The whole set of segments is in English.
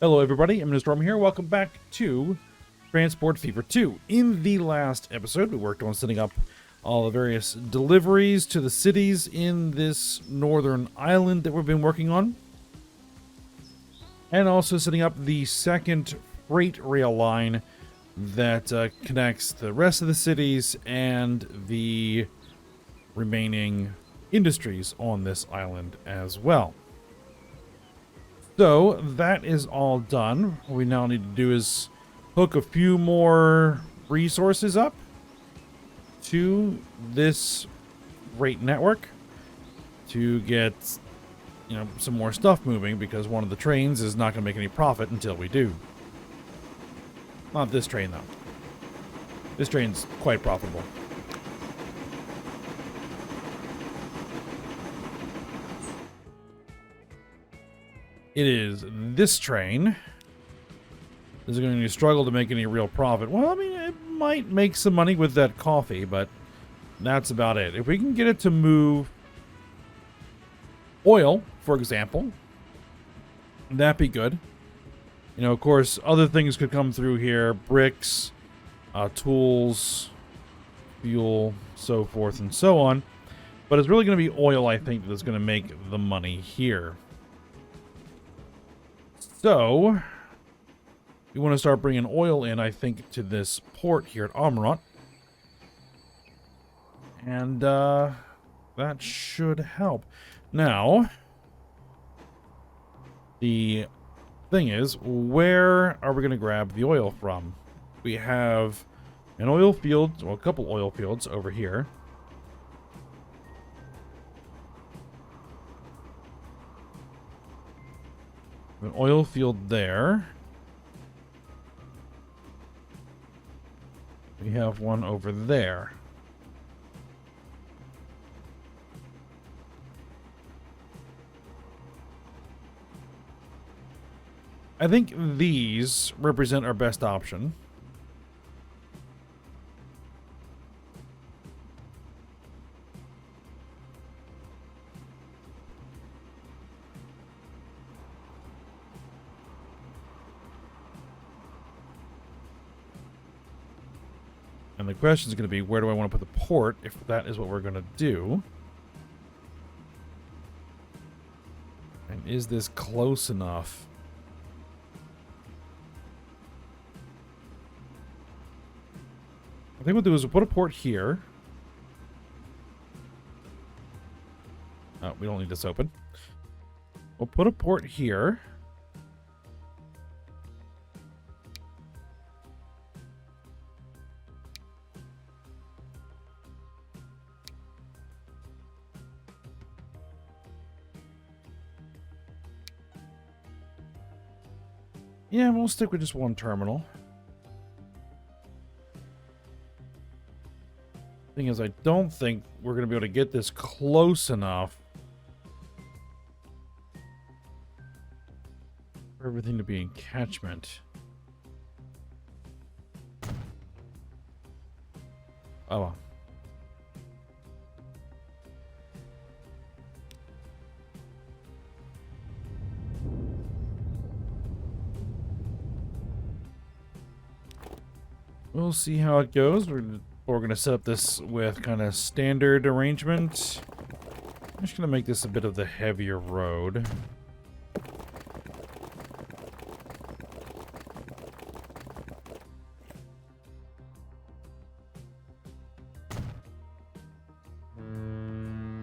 Hello everybody, I'm Storm here. Welcome back to Transport Fever 2. In the last episode, we worked on setting up all the various deliveries to the cities in this northern island that we've been working on. And also setting up the second freight rail line that connects the rest of the cities and the remaining industries on this island as well. So that is all done. What we now need to do is hook a few more resources up to this rate network to get, some more stuff moving, because one of the trains is not going to make any profit until we do. Not this train, though. This train's quite profitable. It is this train is going to struggle to make any real profit. Well, I mean, it might make some money with that coffee, but that's about it. If we can get it to move oil, for example, that'd be good. Of course, other things could come through here. Bricks, tools, fuel, so forth and so on. But it's really going to be oil, I think, that's going to make the money here. So, we want to start bringing oil in, I think, to this port here at Amarant. And that should help. Now, the thing is, where are we going to grab the oil from? We have an oil field, well, a couple oil fields over here. An oil field there. We have one over there. I think these represent our best option. And the question is going to be, where do I want to put the port, if that is what we're going to do? And is this close enough? I think what we'll do is we'll put a port here. Oh, we don't need this open. We'll put a port here. Yeah, we'll stick with just one terminal. Thing is, I don't think we're going to be able to get this close enough for everything to be in catchment. Oh well. We'll see how it goes. We're going to set up this with kind of standard arrangement. I'm just going to make this a bit of the heavier road.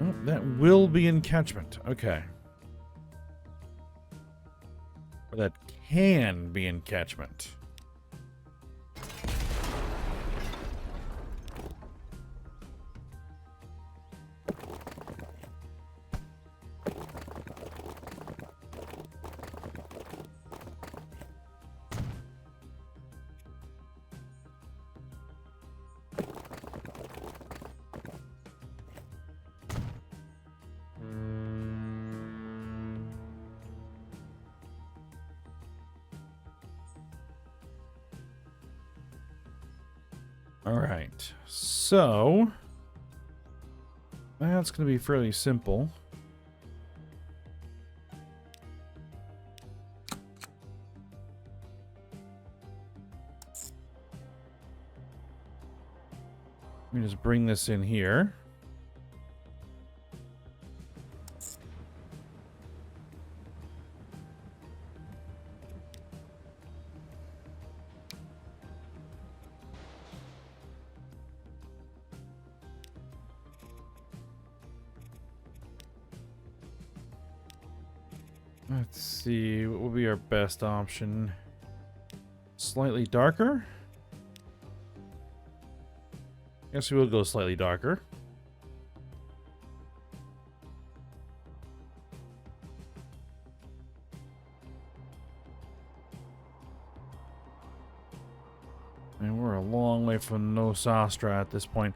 Oh, that will be in catchment. Okay. Or that can be in catchment. Alright, so that's going to be fairly simple. Let me just bring this in here. Let's see, what would be our best option? Slightly darker? Guess we will go slightly darker. And we're a long way from Nosastra at this point.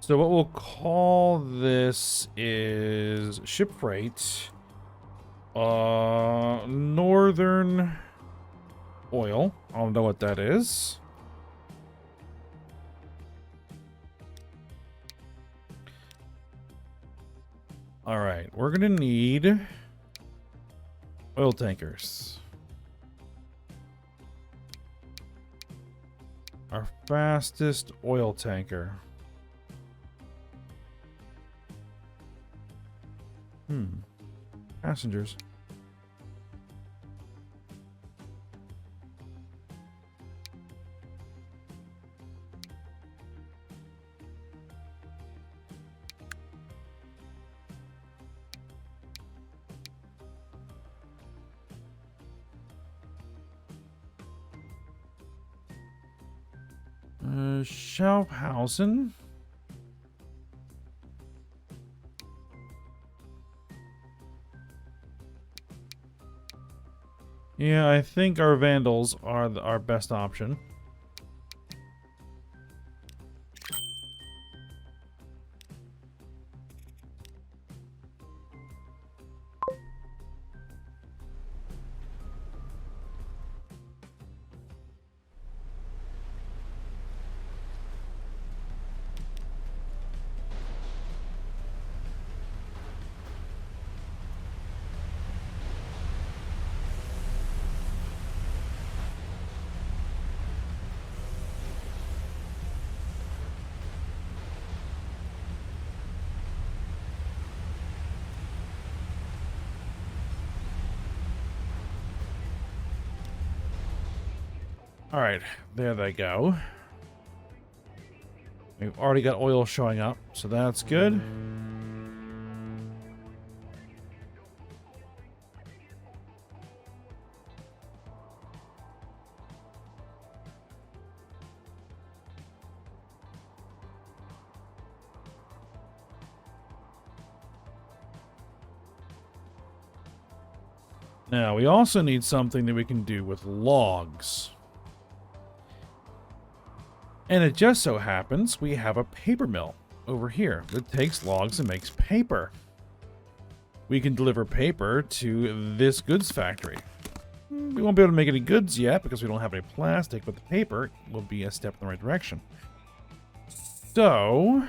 So what we'll call this is ship freight. Northern oil. I don't know what that is. All right, we're gonna need oil tankers. Our fastest oil tanker. Passengers. Schaffhausen. Yeah, I think our Vandals are our best option. All right, there they go. We've already got oil showing up, so that's good. Now, we also need something that we can do with logs. And it just so happens we have a paper mill over here that takes logs and makes paper. We can deliver paper to this goods factory. We won't be able to make any goods yet because we don't have any plastic, but the paper will be a step in the right direction. So,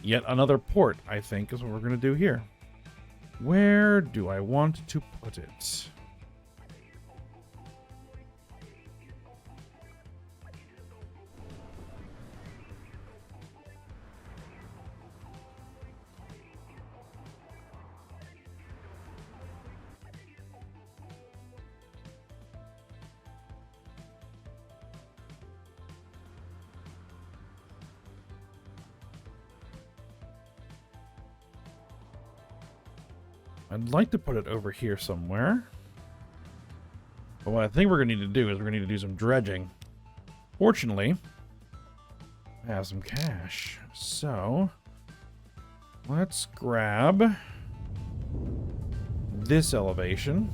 yet another port, I think, is what we're going to do here. Where do I want to put it? I'd like to put it over here somewhere. But what I think we're going to need to do is we're going to need to do some dredging. Fortunately, I have some cash. So, let's grab this elevation.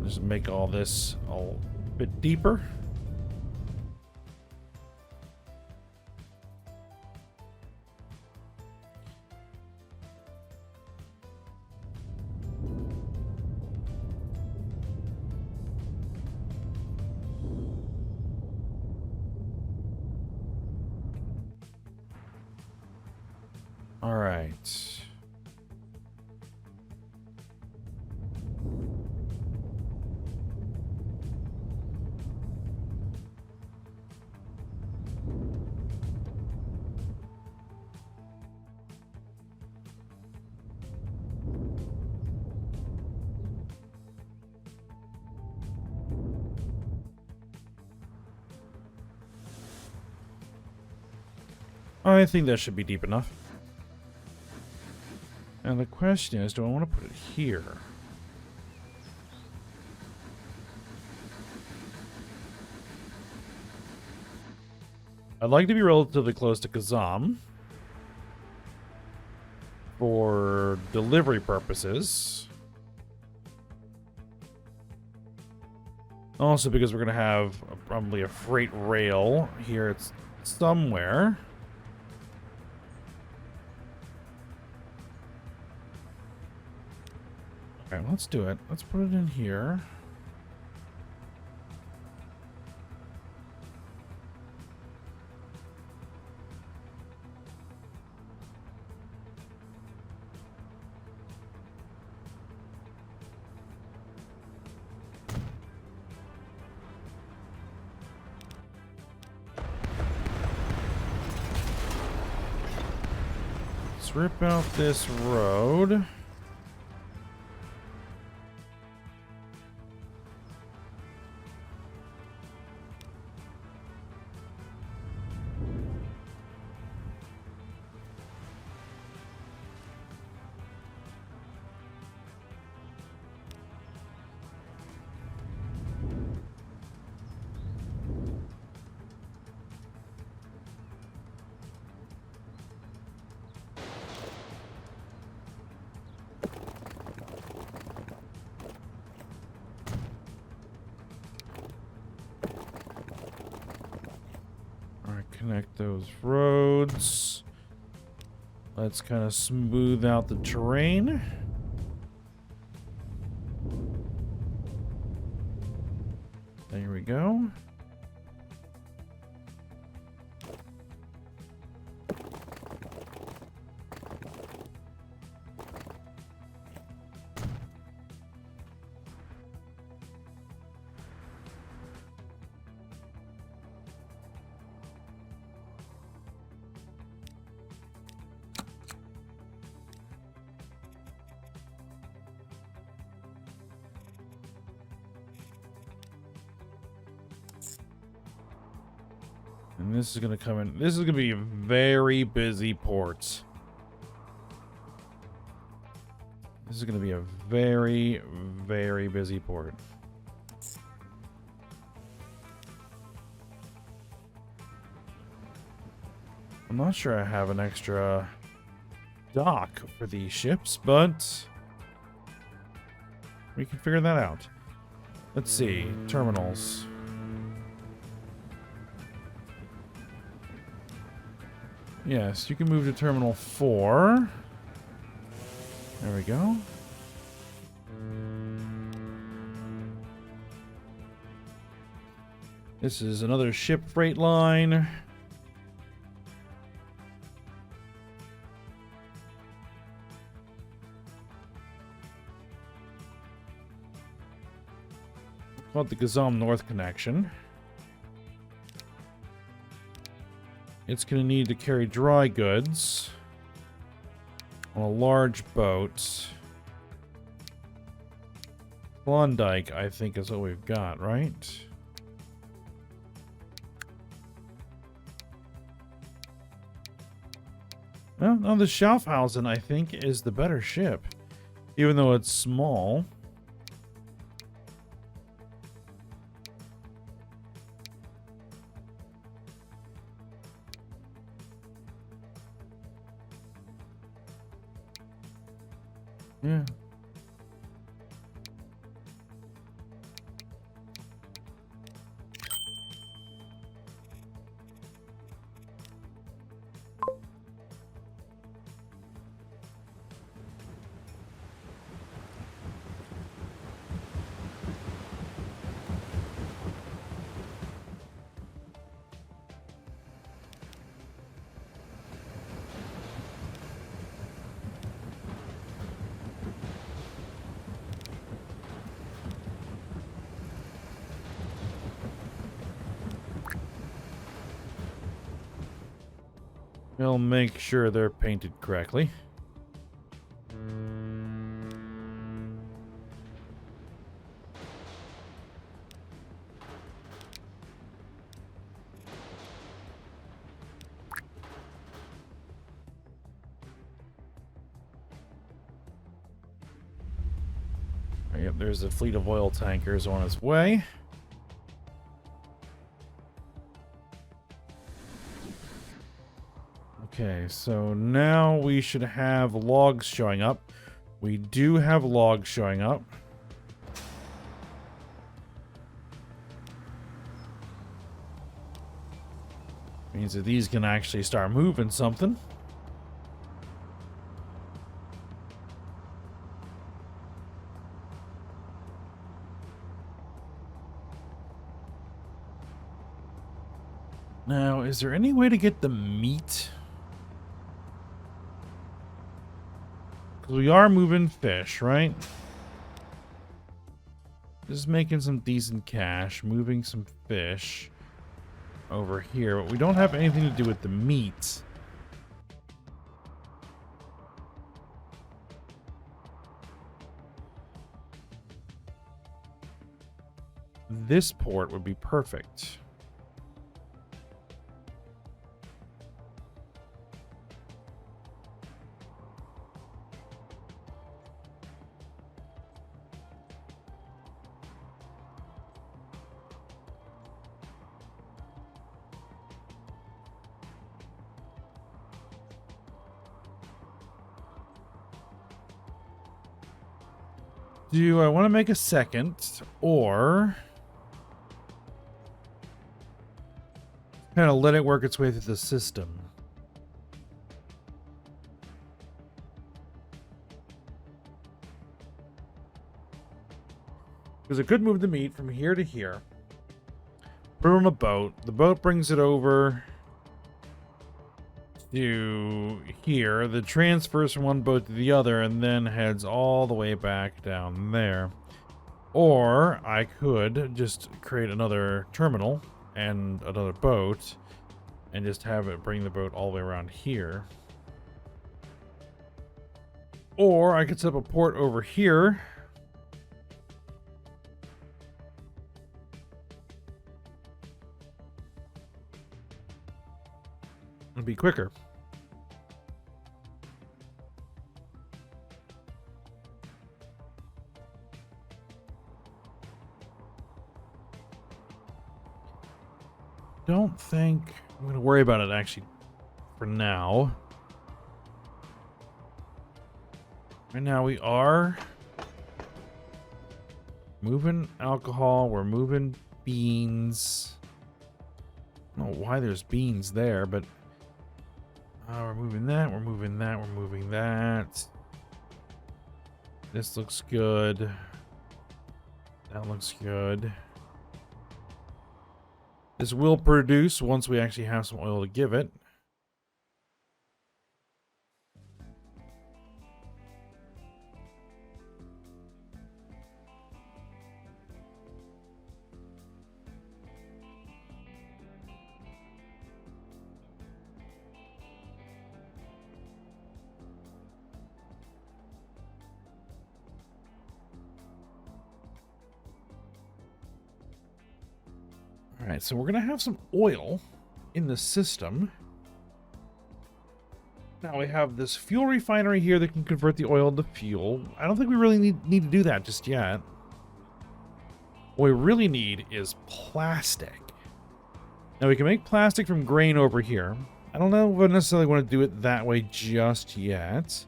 Just make all this a bit deeper. All right. I think that should be deep enough. And the question is, do I want to put it here? I'd like to be relatively close to Kazam for delivery purposes. Also because we're going to have probably a freight rail here. It's somewhere. Okay, let's do it. Let's put it in here. Let's rip out this road. Connect those roads. Let's kind of smooth out the terrain. There we go. And this is going to come in. This is going to be a very busy port. This is going to be a very, very busy port. I'm not sure I have an extra dock for these ships, but we can figure that out. Let's see. Terminals. Yes, you can move to Terminal 4. There we go. This is another ship freight line. Called the Gazam North connection. It's going to need to carry dry goods on a large boat. Klondike, I think, is what we've got, right? Well, no, the Schaffhausen, I think, is the better ship, even though it's small. Yeah. We'll make sure they're painted correctly. Yep, there's a fleet of oil tankers on its way. Okay, so now we should have logs showing up. We do have logs showing up. Means that these can actually start moving something. Now, is there any way to get the meat? Because we are moving fish, right? Just making some decent cash, moving some fish over here, but we don't have anything to do with the meat. This port would be perfect. Do I want to make a second, or kind of let it work its way through the system? Because it could move the meat from here to here. Put it on a boat. The boat brings it over to here. The transfers from one boat to the other and then heads all the way back down there. Or I could just create another terminal and another boat and just have it bring the boat all the way around here. Or I could set up a port over here. It'd be quicker. Don't think I'm going to worry about it actually for now. Right now we are moving alcohol. We're moving beans. I don't know why there's beans there, but we're moving that. We're moving that. We're moving that. This looks good. That looks good. This will produce once we actually have some oil to give it. Alright, so we're going to have some oil in the system. Now we have this fuel refinery here that can convert the oil into fuel. I don't think we really need to do that just yet. What we really need is plastic. Now we can make plastic from grain over here. I don't know if I necessarily want to do it that way just yet.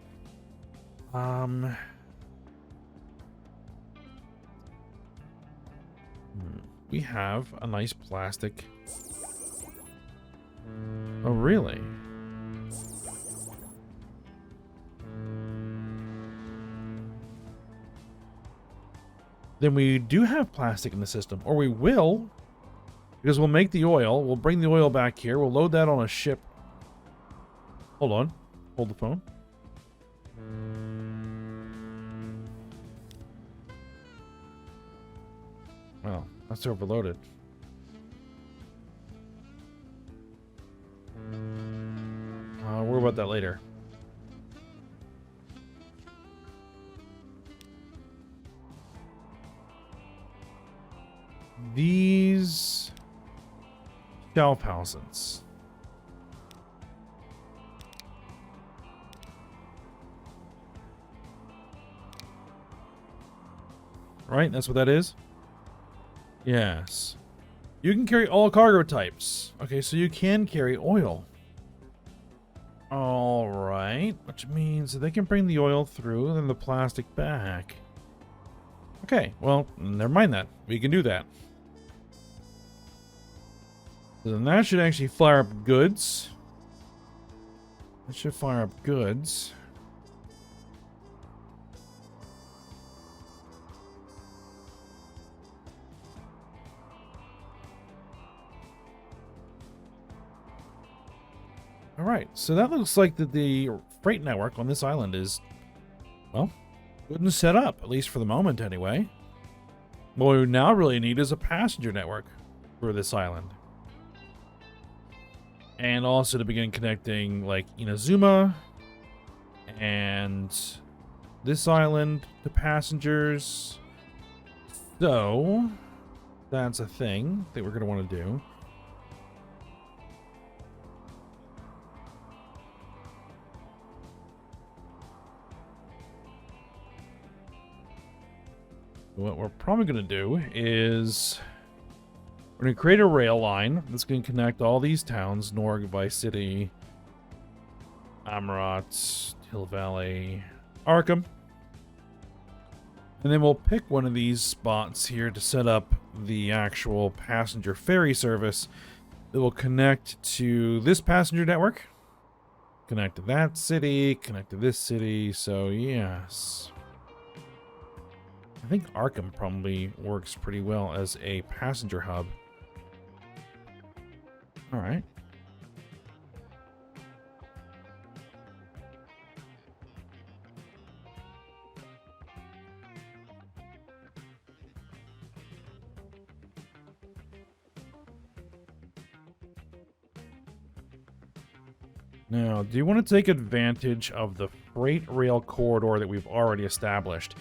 We have a nice plastic. Oh, really? Then we do have plastic in the system, or we will, because we'll make the oil. We'll bring the oil back here. We'll load that on a ship. Hold on. Hold the phone. Well, that's overloaded. about that later. These shelf houses. Right? That's what that is? Yes. You can carry all cargo types. Okay, so you can carry oil. Alright. Which means they can bring the oil through and the plastic back. Okay, well, never mind that. We can do that. So then that should actually fire up goods. That should fire up goods. Alright, so that looks like the freight network on this island is, well, good and set up, at least for the moment anyway. What we now really need is a passenger network for this island. And also to begin connecting, like, Inazuma and this island to passengers. So, that's a thing that we're going to want to do. What we're probably going to do is we're going to create a rail line that's going to connect all these towns, Norg, Vice City, Amarat, Hill Valley, Arkham. And then we'll pick one of these spots here to set up the actual passenger ferry service that will connect to this passenger network, connect to that city, connect to this city. So, yes. I think Arkham probably works pretty well as a passenger hub. All right. Now, do you want to take advantage of the freight rail corridor that we've already established?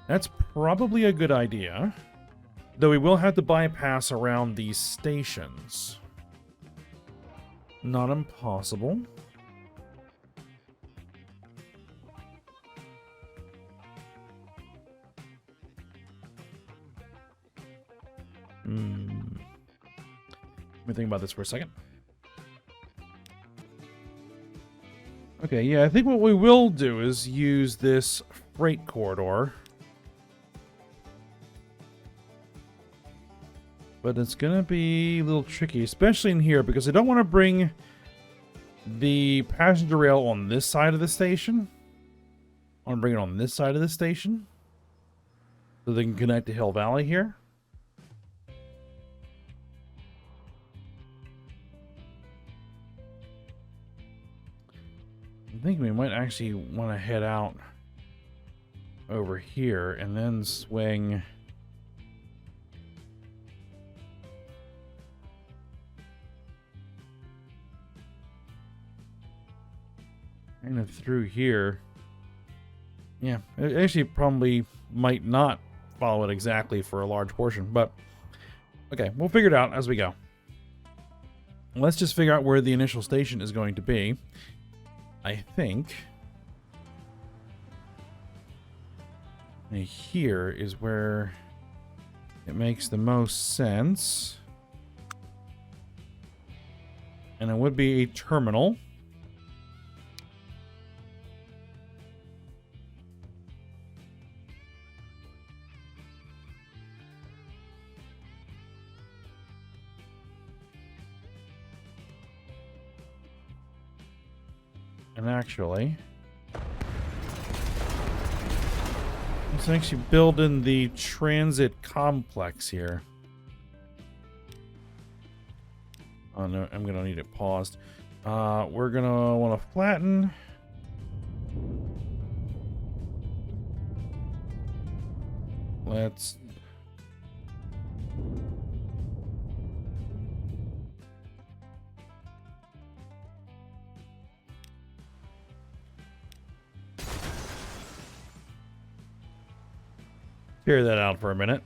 That's probably a good idea, though we will have to bypass around these stations. Not impossible. Let me think about this for a second. Okay, yeah, I think what we will do is use this freight corridor. But it's going to be a little tricky, especially in here, because I don't want to bring the passenger rail on this side of the station. I want to bring it on this side of the station, so they can connect to Hill Valley here. I think we might actually want to head out over here and then swing kind of through here. Yeah, it actually probably might not follow it exactly for a large portion, but okay, we'll figure it out as we go. Let's just figure out where the initial station is going to be. I think here is where it makes the most sense. And it would be a terminal. And actually, let's actually build in the transit complex here. Oh no, I'm gonna need it paused. We're gonna want to flatten. Let's Clear that out for a minute.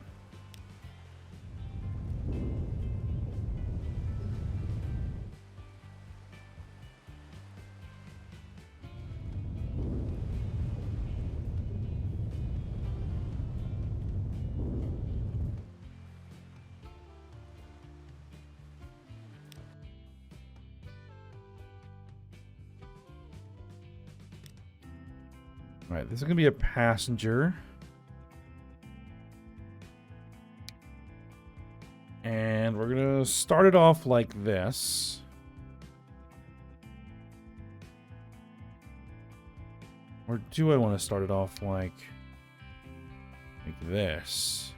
All right, this is going to be a passenger. And we're going to start it off like this. Or do I want to start it off like this?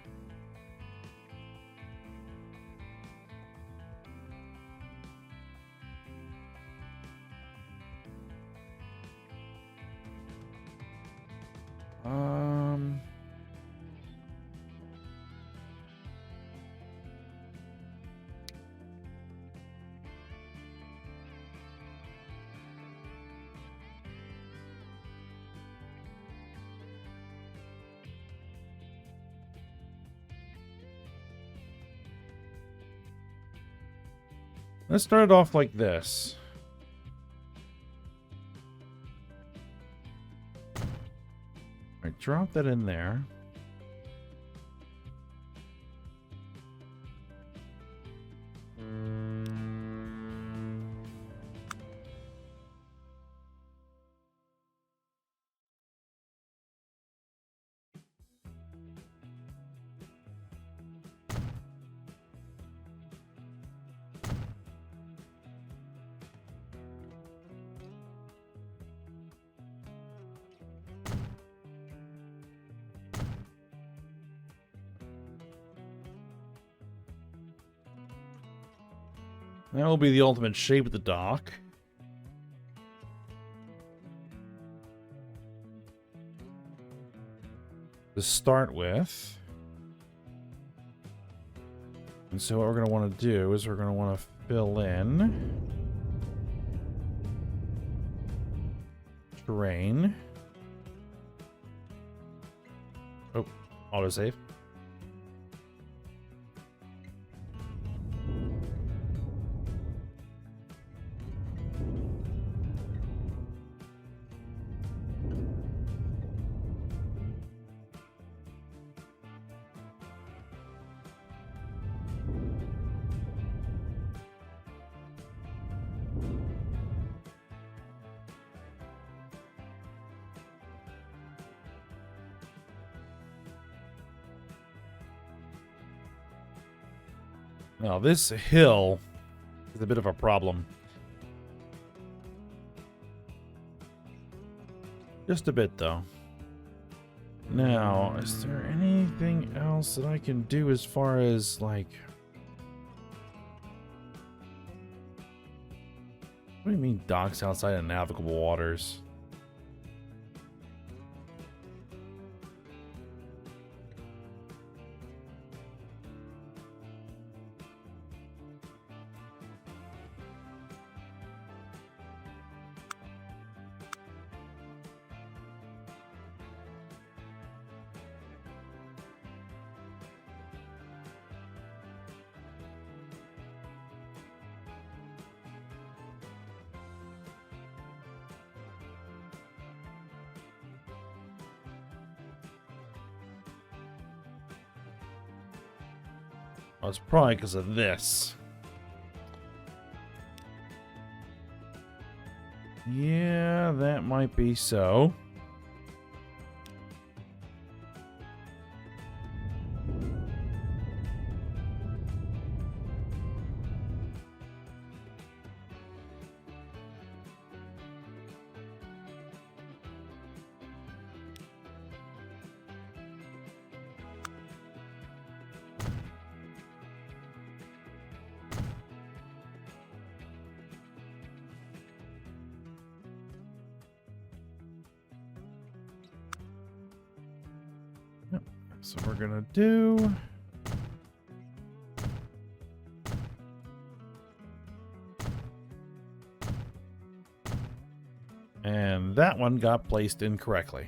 Let's start it off like this. All right, drop that in there. That will be the ultimate shape of the dock. To start with. And so what we're going to want to do is we're going to want to fill in terrain. Oh, autosave. Now, this hill is a bit of a problem. Just a bit, though. Now, is there anything else that I can do as far as, like... What do you mean docks outside of navigable waters? Well, it's probably because of this. Yeah, that might be so. So we're gonna do... And that one got placed incorrectly.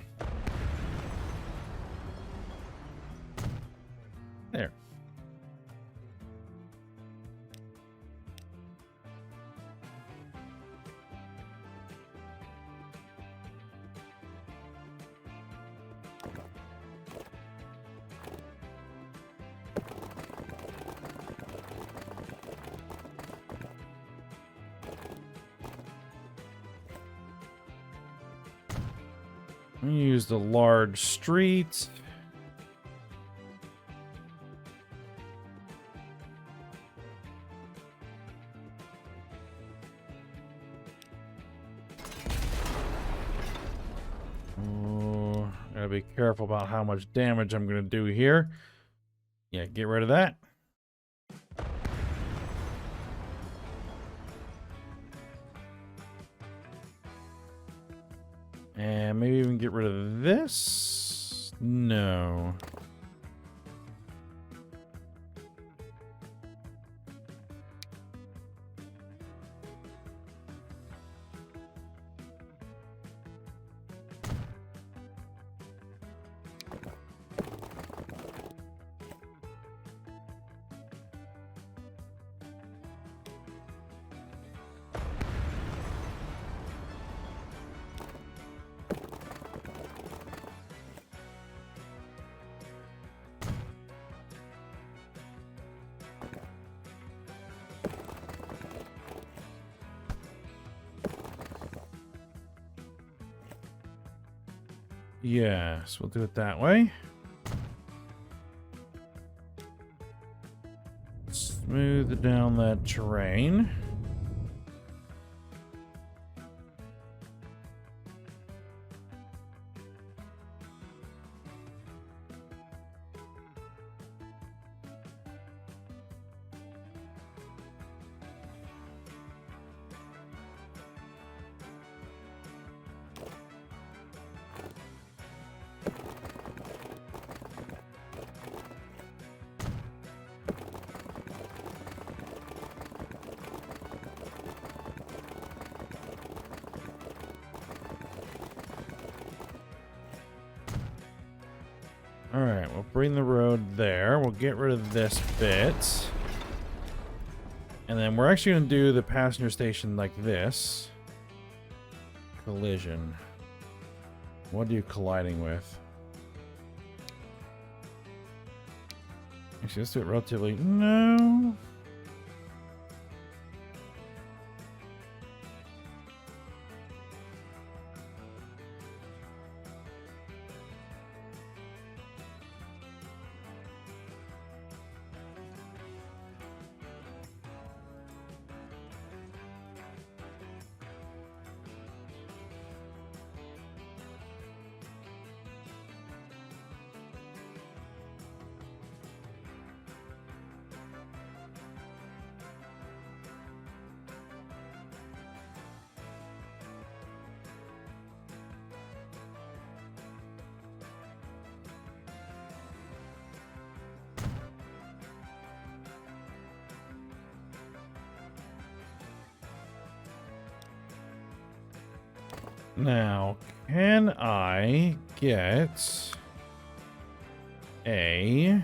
Use the large street. Oh, gotta be careful about how much damage I'm gonna do here. Yeah, get rid of that. And maybe even get rid of this? No. Yes, we'll do it that way. Smooth down that terrain. Alright, we'll bring the road there. We'll get rid of this bit. And then we're actually going to do the passenger station like this. Collision. What are you colliding with? Actually, let's do it relatively... No. Now, can I get a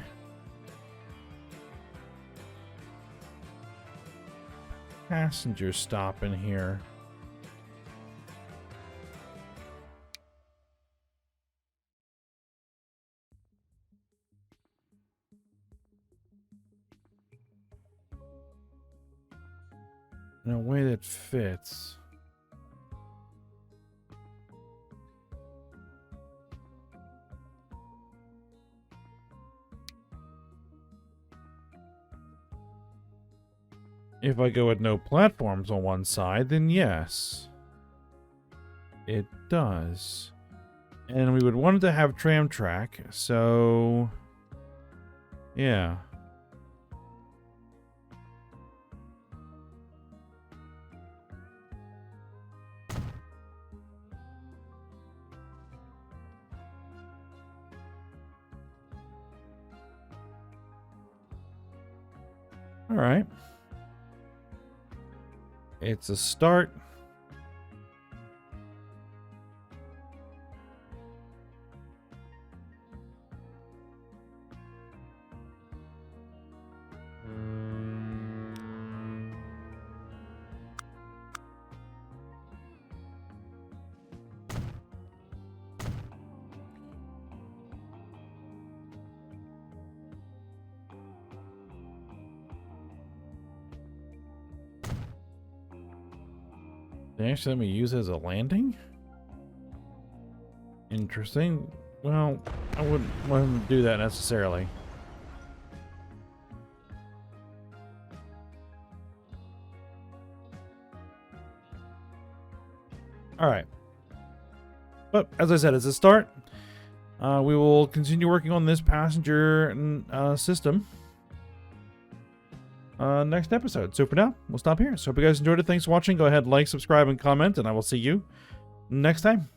passenger stop in here? In a way that fits. If I go with no platforms on one side, then yes. It does. And we would want it to have tram track, so... yeah. All right. It's a start. They actually let me use it as a landing? Interesting. Well, I wouldn't want him to do that necessarily. All right. But as I said, it's a start. We will continue working on this passenger system next episode. So for now, we'll stop here. So hope you guys enjoyed it. Thanks for watching. Go ahead, like, subscribe, and comment, and I will see you next time.